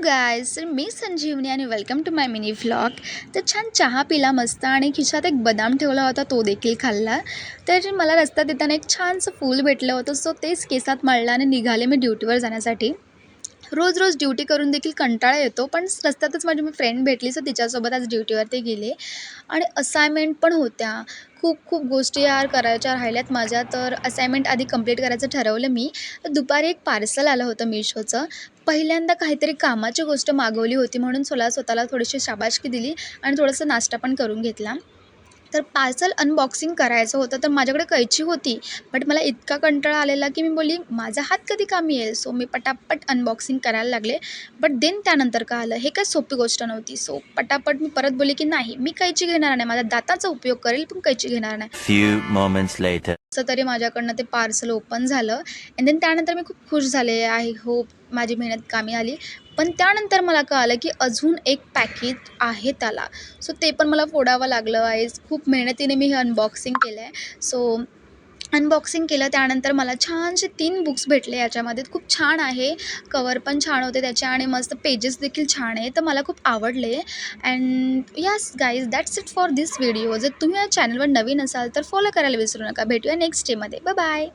Guys, तर मी संजीवनी आणि welcome to my mini vlog. तर छान चहा पिला मस्त आणि खिशात एक बदाम ठेवला होता, तो देखील खाल्ला. तर मला रस्त्यात येताना एक छानसं फूल भेटलं होतं, सो तेच केसात मळलं आणि निघाले मी ड्युटीवर जाण्यासाठी. रोज रोज ड्युटी करून देखील कंटाळा येतो, पण रस्त्यातच माझी फ्रेंड भेटली, सो तिच्यासोबत आज ड्युटीवरती गेले. आणि असायनमेंट पण होत्या. खूप खूप गोष्टी यार करायच्या राहिल्यात माझ्या, तर असायनमेंट आधी कंप्लीट करायचं ठरवलं मी. तर दुपारी एक पार्सल आलं होतं मिशोचं. पहिल्यांदा काहीतरी कामाची गोष्ट मागवली होती, म्हणून स्वतःला थोडीशी शाबासकी दिली आणि थोडंसं नाश्ता पण करून घेतला. तर पार्सल अनबॉक्सिंग करायचं होतं, तर माझ्याकडे कैची होती, बट मला इतका कंटाळा आलेला की मी बोलली माझा हात कधी कामी येईल. सो मी पटापट अनबॉक्सिंग करायला लागले. बट देन त्यानंतर काय आलं, हे काय सोपी गोष्ट नव्हती. सो पटापट मी परत बोलले की नाही, मी कैची घेणार नाही, माझ्या दाताचा उपयोग करेल, पण कैची घेणार नाही. Few moments later. असं तरी माझ्याकडनं ते पार्सल ओपन झालं अँड देन त्यानंतर मी खूप खुश झाले. आय होप माझी मेहनत कामी आली. पण त्यानंतर मला कळालं की अजून एक पॅकेज आहे त्याला. सो ते पण मला फोडावं लागलं आहे. खूप मेहनतीने मी हे अनबॉक्सिंग केलं आहे. सो अनबॉक्सिंग केलं त्यानंतर मला छानसे 3 बुक्स भेटले याच्यामध्ये. खूप छान आहे. कवर पण छान होते त्याचे आणि मस्त पेजेस देखील छान आहे. तर मला खूप आवडले and yes guys, that's it for this video. जर तुम्ही या चॅनलवर नवीन असाल तर फॉलो करायला विसरू नका. भेटूया नेक्स्ट डेमध्ये. Bye bye.